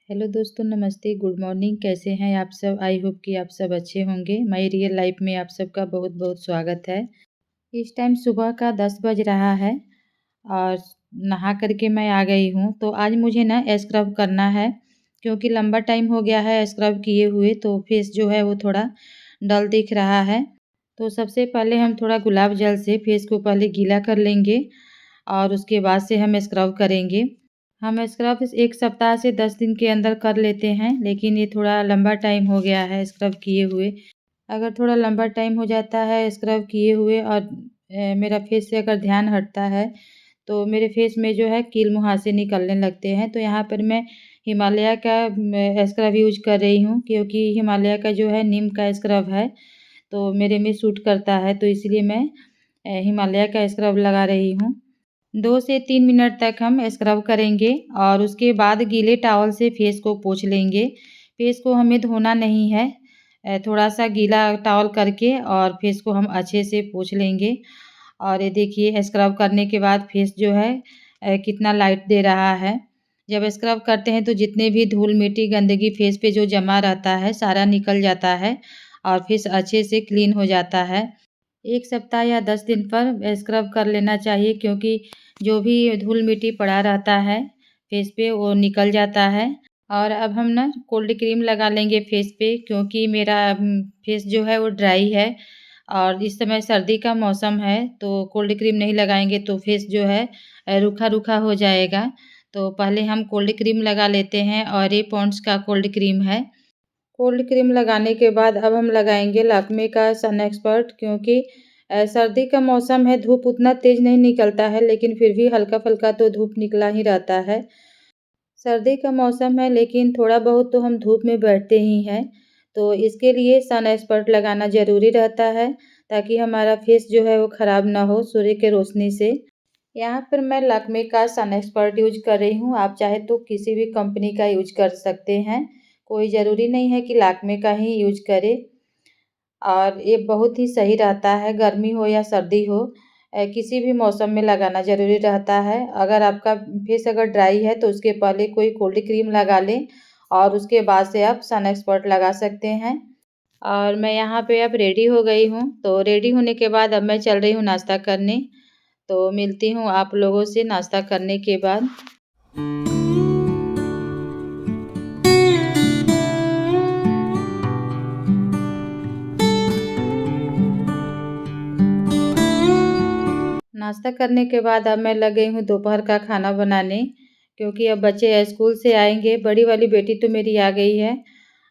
Hello दोस्तों, नमस्ते, good morning. कैसे हैं आप सब? आई होप कि आप सब अच्छे होंगे। माय रियल लाइफ में आप सबका बहुत बहुत स्वागत है। इस टाइम सुबह का 10 बज रहा है और नहा करके मैं आ गई हूँ। तो आज मुझे ना स्क्रब करना है, क्योंकि लंबा टाइम हो गया है स्क्रब किए हुए, तो फेस जो है वो थोड़ा डल दिख रहा है। तो सबसे पहले हम थोड़ा गुलाब जल से फेस को पहले गीला कर लेंगे और उसके बाद से हम स्क्रब करेंगे। हम स्क्रब 1 सप्ताह से 10 दिन के अंदर कर लेते हैं, लेकिन ये थोड़ा लंबा टाइम हो गया है स्क्रब किए हुए। अगर थोड़ा लंबा टाइम हो जाता है स्क्रब किए हुए और मेरा फेस से अगर ध्यान हटता है, तो मेरे फेस में जो है कील मुहासे निकलने लगते हैं। तो यहाँ पर मैं हिमालय का स्क्रब यूज़ कर रही हूँ, क्योंकि हिमालय का जो है नीम का स्क्रब है, तो मेरे में सूट करता है, तो इसलिए मैं हिमालय का स्क्रब लगा रही हूँ। 2 से 3 मिनट तक हम स्क्रब करेंगे और उसके बाद गीले टॉवल से फेस को पोंछ लेंगे। फेस को हमें धोना नहीं है, थोड़ा-सा गीला टॉवल करके और फेस को हम अच्छे से पोंछ लेंगे। और ये देखिए स्क्रब करने के बाद फेस जो है कितना लाइट दे रहा है। जब स्क्रब करते हैं तो जितने भी धूल-मिट्टी, गंदगी फेस पे जो जमा रहता है, सारा निकल जाता है और फेस अच्छे से क्लीन हो जाता है। 1 सप्ताह या 10 दिन पर स्क्रब कर लेना चाहिए, क्योंकि जो भी धूल-मिट्टी पड़ा रहता है फेस पे वो निकल जाता है। और अब हम ना कोल्ड क्रीम लगा लेंगे फेस पे, क्योंकि मेरा फेस जो है वो ड्राई है और इस समय सर्दी का मौसम है, तो कोल्ड क्रीम नहीं लगाएँगे तो फेस जो है रूखा-रूखा हो जाएगा। तो पहले हम कोल्ड क्रीम लगा लेते हैं और ये पॉन्ड्स का कोल्ड क्रीम है। कोल्ड क्रीम लगाने के बाद अब हम लगाएँगे लैक्मे का सन एक्सपर्ट, क्योंकि सर्दी का मौसम है, धूप उतना तेज़ नहीं निकलता है, लेकिन फिर भी हल्का-फुल्का तो धूप निकला ही रहता है। सर्दी का मौसम है, लेकिन थोड़ा बहुत तो हम धूप में बैठते ही हैं, तो इसके लिए सन एक्सपर्ट लगाना ज़रूरी रहता है, ताकि हमारा फेस जो है वो ख़राब ना हो सूर्य के रोशनी से। यहाँ पर मैं लैक्मे का सन एक्सपर्ट यूज़ कर रही हूँ, आप चाहे तो किसी भी कंपनी का यूज़ कर सकते हैं, कोई ज़रूरी नहीं है कि लैक्मे का ही यूज़ करें। और ये बहुत ही सही रहता है, गर्मी हो या सर्दी हो, किसी भी मौसम में लगाना ज़रूरी रहता है। अगर आपका फेस अगर ड्राई है तो उसके पहले कोई कोल्ड क्रीम लगा लें और उसके बाद से आप सन एक्सपर्ट लगा सकते हैं। और मैं यहाँ पे अब रेडी हो गई हूँ, तो रेडी होने के बाद अब मैं चल रही हूँ नाश्ता करने। तो मिलती हूँ आप लोगों से नाश्ता करने के बाद। नाश्ता करने के बाद अब मैं लग गई हूँ दोपहर का खाना बनाने, क्योंकि अब बच्चे स्कूल से आएँगे। बड़ी वाली बेटी तो मेरी आ गई है,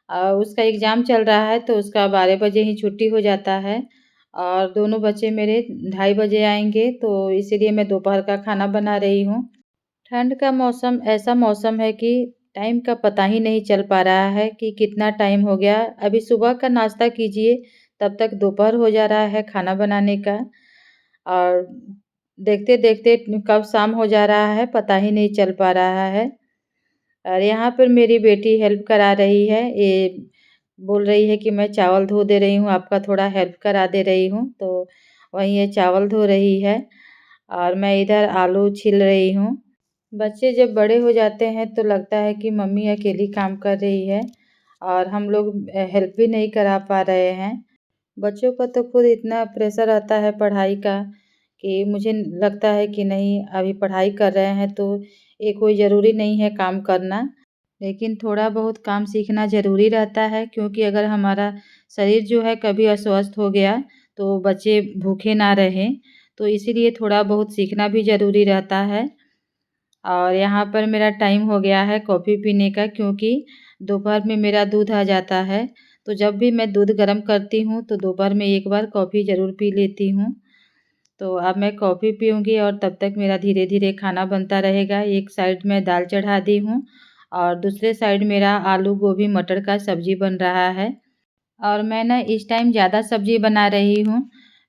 उसका एग्ज़ाम चल रहा है, तो उसका 12 बजे ही छुट्टी हो जाता है और दोनों बच्चे मेरे ढाई बजे आएँगे, तो इसीलिए मैं दोपहर का खाना बना रही हूँ। ठंड का मौसम ऐसा मौसम है कि टाइम का पता ही नहीं चल पा रहा है कि कितना टाइम हो गया। अभी सुबह का नाश्ता कीजिए, तब तक दोपहर हो जा रहा है खाना बनाने का, और देखते-देखते कब शाम हो जा रहा है पता ही नहीं चल पा रहा है। और यहाँ पर मेरी बेटी हेल्प करा रही है, ये बोल रही है कि मैं चावल धो दे रही हूँ, आपका थोड़ा हेल्प करा दे रही हूँ। तो वहीं ये चावल धो रही है और मैं इधर आलू छील रही हूँ। बच्चे जब बड़े हो जाते हैं तो लगता है कि मम्मी अकेली काम कर रही है और हम लोग हेल्प भी नहीं करा पा रहे हैं। बच्चों का तो खुद इतना प्रेशर आता है पढ़ाई का, कि मुझे लगता है कि नहीं, अभी पढ़ाई कर रहे हैं तो ये कोई ज़रूरी नहीं है काम करना। लेकिन थोड़ा बहुत काम सीखना ज़रूरी रहता है, क्योंकि अगर हमारा शरीर जो है कभी अस्वस्थ हो गया तो बच्चे भूखे ना रहें, तो इसीलिए थोड़ा बहुत सीखना भी ज़रूरी रहता है। और यहाँ पर मेरा टाइम हो गया है कॉफ़ी पीने का, क्योंकि दोपहर में मेरा दूध आ जाता है, तो जब भी मैं दूध गर्म करती हूँ तो दोपहर में एक बार कॉफ़ी ज़रूर पी लेती हूँ। तो अब मैं कॉफ़ी पीऊँगी और तब तक मेरा धीरे-धीरे खाना बनता रहेगा। एक साइड में दाल चढ़ा दी हूँ और दूसरे साइड मेरा आलू, गोभी, मटर का सब्ज़ी बन रहा है। और मैं ना इस टाइम ज़्यादा सब्ज़ी बना रही हूँ,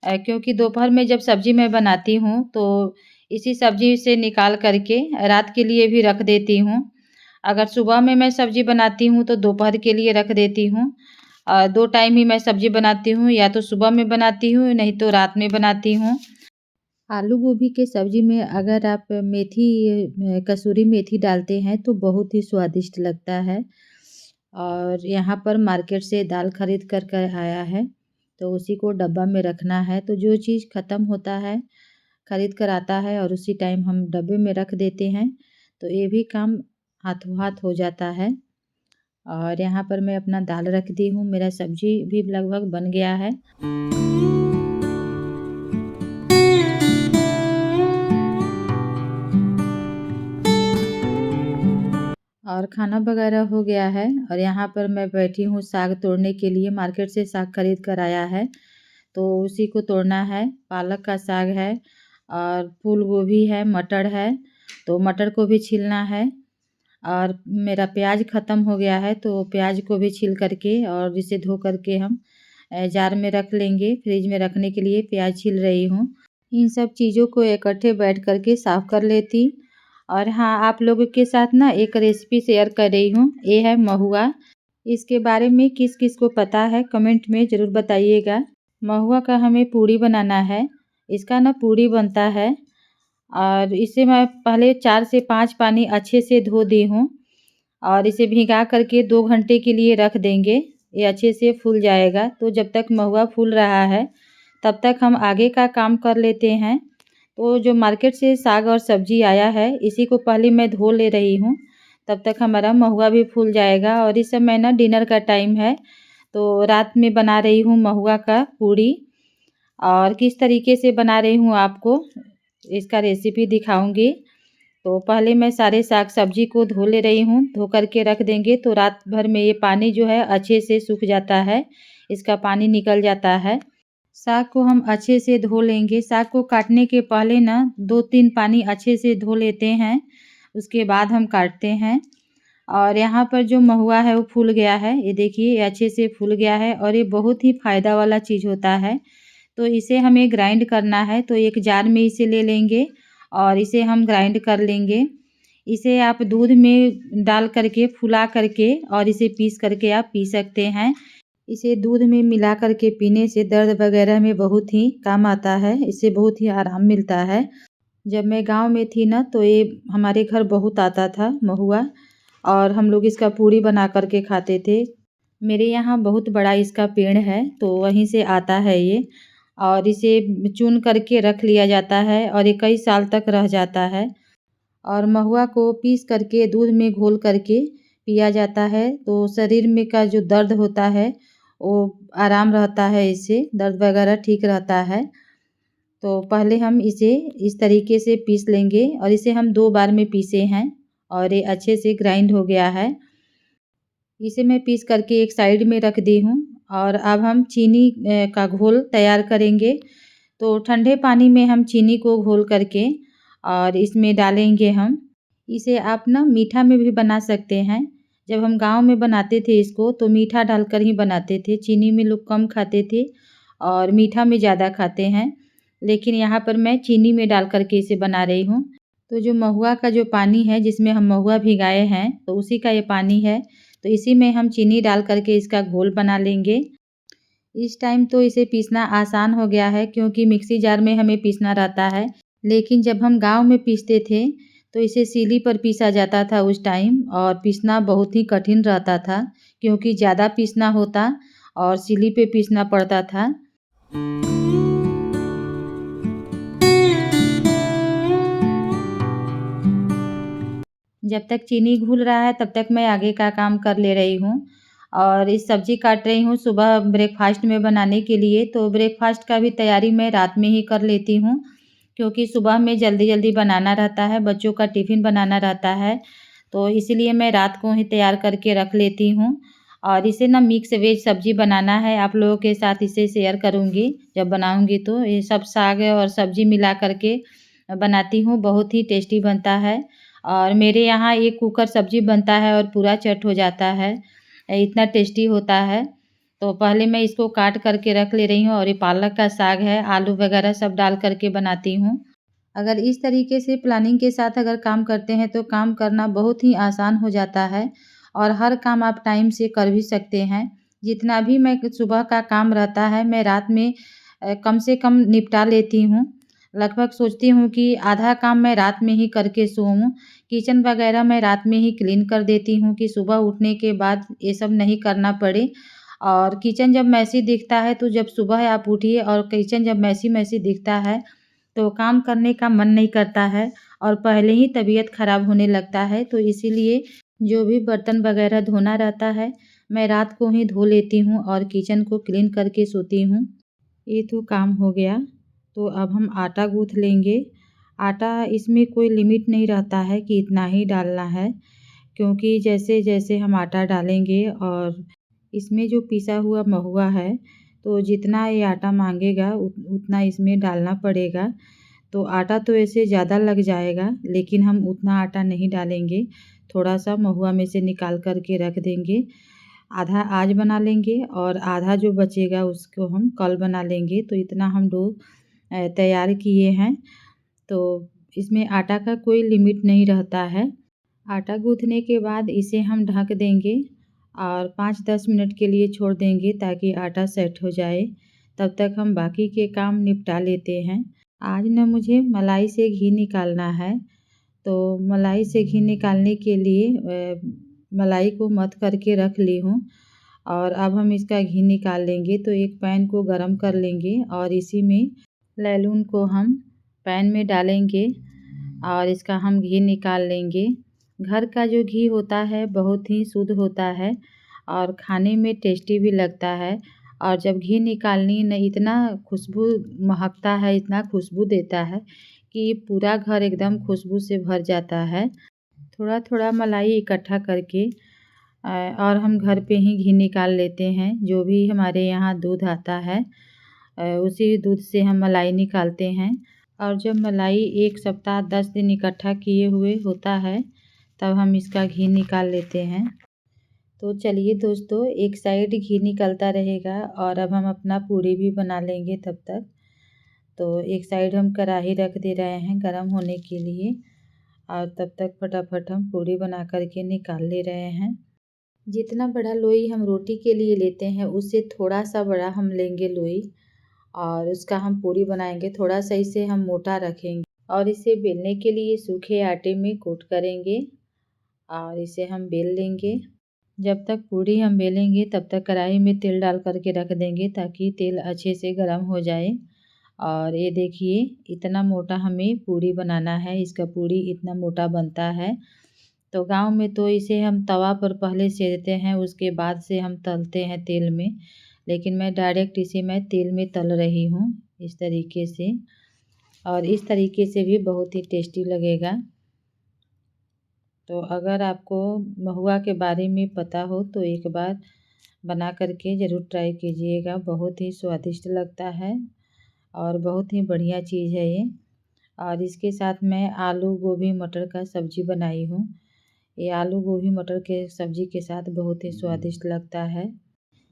क्योंकि दोपहर में जब सब्ज़ी मैं बनाती हूँ तो इसी सब्ज़ी से निकाल कर के रात के लिए भी रख देती हूँ। अगर सुबह में मैं सब्ज़ी बनाती हूँ तो दोपहर के लिए रख देती हूँ। 2 टाइम ही मैं सब्ज़ी बनाती हूँ, या तो सुबह में बनाती हूँ नहीं तो रात में बनाती हूँ। आलू गोभी के सब्ज़ी में अगर आप मेथी कसूरी मेथी डालते हैं तो बहुत ही स्वादिष्ट लगता है। और यहाँ पर मार्केट से दाल खरीद कर आया है, तो उसी को डब्बा में रखना है। तो जो चीज़ ख़त्म होता है, खरीद कर आता है और उसी टाइम हम डब्बे में रख देते हैं, तो ये भी काम हाथों हाथ हो जाता है। और यहाँ पर मैं अपना दाल रख दी हूँ, मेरा सब्ज़ी भी लगभग बन गया है। और खाना वगैरह हो गया है और यहाँ पर मैं बैठी हूँ साग तोड़ने के लिए। मार्केट से साग खरीद कर आया है, तो उसी को तोड़ना है। पालक का साग है और फूल गोभी है, मटर है, तो मटर को भी छीलना है। और मेरा प्याज ख़त्म हो गया है, तो प्याज को भी छील करके और इसे धो करके हम जार में रख लेंगे। फ्रिज में रखने के लिए प्याज छील रही हूँ। इन सब चीज़ों को इकट्ठे बैठ कर के साफ़ कर लेती। और हाँ, आप लोगों के साथ ना एक रेसिपी शेयर कर रही हूँ, ये है महुआ। इसके बारे में किस-किस को पता है कमेंट में ज़रूर बताइएगा। महुआ का हमें पूड़ी बनाना है, इसका ना पूड़ी बनता है। और इसे मैं पहले 4 से 5 पानी अच्छे से धो दी हूँ और इसे भिगा करके 2 घंटे के लिए रख देंगे, ये अच्छे से फूल जाएगा। तो जब तक महुआ फूल रहा है, तब तक हम आगे का काम कर लेते हैं। तो जो मार्केट से साग और सब्ज़ी आया है, इसी को पहले मैं धो ले रही हूँ, तब तक हमारा महुआ भी फूल जाएगा। और इस समय ना डिनर का टाइम है, तो रात में बना रही हूँ महुआ का पूड़ी। और किस तरीके से बना रही हूँ आपको इसका रेसिपी दिखाऊँगी। तो पहले मैं सारे साग सब्ज़ी को धो ले रही हूँ, धो कर के रख देंगे तो रात भर में ये पानी जो है अच्छे से सूख जाता है, इसका पानी निकल जाता है। साग को हम अच्छे से धो लेंगे। साग को काटने के पहले ना 2-3 पानी अच्छे से धो लेते हैं, उसके बाद हम काटते हैं। और यहाँ पर जो महुआ है वो फूल गया है, ये देखिए ये अच्छे से फूल गया है और ये बहुत ही फ़ायदा वाला चीज़ होता है। तो इसे हमें ग्राइंड करना है, तो एक जार में इसे ले लेंगे और इसे हम ग्राइंड कर लेंगे। इसे आप दूध में डाल करके फुला करके और इसे पीस करके आप पी सकते हैं। इसे दूध में मिला कर के पीने से दर्द वगैरह में बहुत ही काम आता है, इससे बहुत ही आराम मिलता है। जब मैं गाँव में थी ना, तो ये हमारे घर बहुत आता था महुआ और हम लोग इसका पूड़ी बना कर के खाते थे। मेरे यहाँ बहुत बड़ा इसका पेड़ है, तो वहीं से आता है ये। और इसे चुन करके रख लिया जाता है और ये कई साल तक रह जाता है। और महुआ को पीस करके दूध में घोल करके पिया जाता है, तो शरीर में का जो दर्द होता है, वो आराम रहता है, इससे दर्द वगैरह ठीक रहता है। तो पहले हम इसे इस तरीके से पीस लेंगे और इसे हम 2 बार में पीसे हैं और ये अच्छे से ग्राइंड हो गया है। इसे मैं पीस करके एक साइड में रख दी हूँ। और अब हम चीनी का घोल तैयार करेंगे। तो ठंडे पानी में हम चीनी को घोल करके और इसमें डालेंगे हम। इसे आप ना मीठा में भी बना सकते हैं। जब हम गाँव में बनाते थे इसको, तो मीठा डालकर ही बनाते थे। चीनी में लोग कम खाते थे और मीठा में ज़्यादा खाते हैं। लेकिन यहाँ पर मैं चीनी में डाल कर के इसे बना रही हूँ। तो जो महुआ का जो पानी है, जिसमें हम महुआ भिगाए हैं, तो उसी का ये पानी है। तो इसी में हम चीनी डाल कर के इसका घोल बना लेंगे। इस टाइम तो इसे पीसना आसान हो गया है, क्योंकि मिक्सी जार में हमें पीसना रहता है। लेकिन जब हम गाँव में पीसते थे, तो इसे सीली पर पीसा जाता था उस टाइम और पीसना बहुत ही कठिन रहता था, क्योंकि ज़्यादा पीसना होता और सीली पे पीसना पड़ता था। जब तक चीनी घुल रहा है, तब तक मैं आगे का काम कर ले रही हूँ। और इस सब्ज़ी काट रही हूँ सुबह ब्रेकफ़ास्ट में बनाने के लिए। तो ब्रेकफ़ास्ट का भी तैयारी मैं रात में ही कर लेती हूँ, क्योंकि सुबह में जल्दी-जल्दी बनाना रहता है, बच्चों का टिफ़िन बनाना रहता है। तो इसीलिए मैं रात को ही तैयार करके रख लेती हूँ। और इसे ना मिक्स वेज सब्ज़ी बनाना है, आप लोगों के साथ इसे शेयर करूँगी जब बनाऊँगी तो। ये सब साग और सब्ज़ी मिला कर के बनाती हूँ, बहुत ही टेस्टी बनता है। और मेरे यहाँ एक कुकर सब्ज़ी बनता है और पूरा चट हो जाता है, इतना टेस्टी होता है। तो पहले मैं इसको काट करके रख ले रही हूँ और ये पालक का साग है, आलू वगैरह सब डाल कर के बनाती हूँ। अगर इस तरीके से प्लानिंग के साथ अगर काम करते हैं, तो काम करना बहुत ही आसान हो जाता है और हर काम आप टाइम से कर भी सकते हैं। जितना भी मैं सुबह का काम रहता है, मैं रात में कम से कम निपटा लेती हूँ। लगभग सोचती हूँ कि आधा काम मैं रात में ही करके सोऊँ। किचन वगैरह मैं रात में ही क्लीन कर देती हूँ कि सुबह उठने के बाद ये सब नहीं करना पड़े। और किचन जब मैसी दिखता है तो जब सुबह आप उठिए और किचन जब मैसी-मैसी दिखता है तो काम करने का मन नहीं करता है और पहले ही तबीयत ख़राब होने लगता है। तो इसीलिए जो भी बर्तन वगैरह धोना रहता है, मैं रात को ही धो लेती हूँ और किचन को क्लीन करके सोती हूँ। ये तो काम हो गया। तो अब हम आटा गूँथ लेंगे। आटा इसमें कोई लिमिट नहीं रहता है कि इतना ही डालना है, क्योंकि जैसे-जैसे हम आटा डालेंगे और इसमें जो पिसा हुआ महुआ है, तो जितना ये आटा माँगेगा उतना इसमें डालना पड़ेगा। तो आटा तो ऐसे ज़्यादा लग जाएगा, लेकिन हम उतना आटा नहीं डालेंगे। थोड़ा-सा महुआ में से निकाल कर के रख देंगे। आधा आज बना लेंगे और आधा जो बचेगा उसको हम कल बना लेंगे। तो इतना हम डो तैयार किए हैं। तो इसमें आटा का कोई लिमिट नहीं रहता है। आटा गूँथने के बाद इसे हम ढक देंगे और 5-10 मिनट के लिए छोड़ देंगे ताकि आटा सेट हो जाए। तब तक हम बाकी के काम निपटा लेते हैं। आज ना मुझे मलाई से घी निकालना है, तो मलाई से घी निकालने के लिए मलाई को मथ करके रख ली हूँ और अब हम इसका घी निकाल लेंगे। तो एक पैन को गरम कर लेंगे और इसी में लैलून को हम पैन में डालेंगे और इसका हम घी निकाल लेंगे। घर का जो घी होता है बहुत ही शुद्ध होता है और खाने में टेस्टी भी लगता है। और जब घी निकालनी न इतना खुशबू महकता है, इतना खुशबू देता है कि पूरा घर एकदम खुशबू से भर जाता है। थोड़ा-थोड़ा मलाई इकट्ठा करके और हम घर पे ही घी निकाल लेते हैं। जो भी हमारे यहाँ दूध आता है उसी दूध से हम मलाई निकालते हैं। और जब मलाई 1 सप्ताह 10 दिन इकट्ठा किए हुए होता है, तब हम इसका घी निकाल लेते हैं। तो चलिए दोस्तों, एक साइड घी निकलता रहेगा और अब हम अपना पूड़ी भी बना लेंगे तब तक। तो एक साइड हम कढ़ाई रख दे रहे हैं गरम होने के लिए और तब तक फटाफट हम पूड़ी बना कर के निकाल ले रहे हैं। जितना बड़ा लोई हम रोटी के लिए लेते हैं उससे थोड़ा-सा बड़ा हम लेंगे लोई और उसका हम पूड़ी बनाएंगे। थोड़ा-सा इसे हम मोटा रखेंगे और इसे बेलने के लिए सूखे आटे में कोट करेंगे और इसे हम बेल लेंगे। जब तक पूड़ी हम बेलेंगे तब तक कढ़ाई में तेल डाल कर के रख देंगे ताकि तेल अच्छे से गर्म हो जाए। और ये देखिए इतना मोटा हमें पूड़ी बनाना है, इसका पूड़ी इतना मोटा बनता है। तो गाँव में तो इसे हम तवा पर पहले सेकते हैं, उसके बाद से हम तलते हैं तेल में। लेकिन मैं डायरेक्ट इसे मैं तेल में तल रही हूँ इस तरीके से और इस तरीके से भी बहुत ही टेस्टी लगेगा। तो अगर आपको महुआ के बारे में पता हो तो एक बार बना कर के ज़रूर ट्राई कीजिएगा। बहुत ही स्वादिष्ट लगता है और बहुत ही बढ़िया चीज़ है ये। और इसके साथ मैं आलू गोभी मटर का सब्ज़ी बनाई हूँ। ये आलू गोभी मटर के सब्ज़ी के साथ बहुत ही स्वादिष्ट लगता है।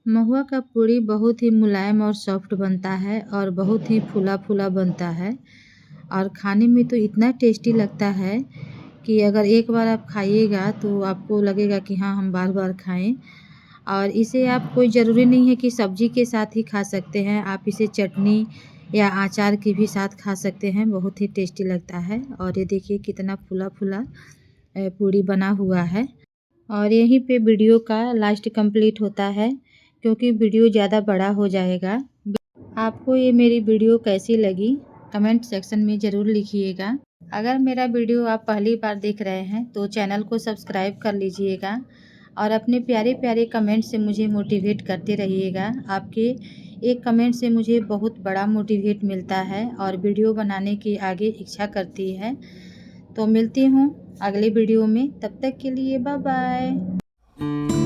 महुआ का पूड़ी बहुत ही मुलायम और सॉफ्ट बनता है और बहुत ही फूला-फूला बनता है और खाने में तो इतना टेस्टी लगता है कि अगर एक बार आप खाइएगा तो आपको लगेगा कि हाँ, हम बार-बार खाएँ। और इसे आप कोई ज़रूरी नहीं है कि सब्ज़ी के साथ ही खा सकते हैं, आप इसे चटनी या अचार के भी साथ खा सकते हैं, बहुत ही टेस्टी लगता है। और ये देखिए कितना फूला-फूला पूड़ी बना हुआ है। और यहीं पे वीडियो का लास्ट कंप्लीट होता है क्योंकि वीडियो ज़्यादा बड़ा हो जाएगा। आपको ये मेरी वीडियो कैसी लगी कमेंट सेक्शन में ज़रूर लिखिएगा। अगर मेरा वीडियो आप पहली बार देख रहे हैं तो चैनल को सब्सक्राइब कर लीजिएगा और अपने प्यारे-प्यारे कमेंट से मुझे मोटिवेट करते रहिएगा। आपके एक कमेंट से मुझे बहुत बड़ा मोटिवेट मिलता है और वीडियो बनाने की आगे इच्छा करती है। तो मिलती हूँ अगले वीडियो में, तब तक के लिए बाय बाय।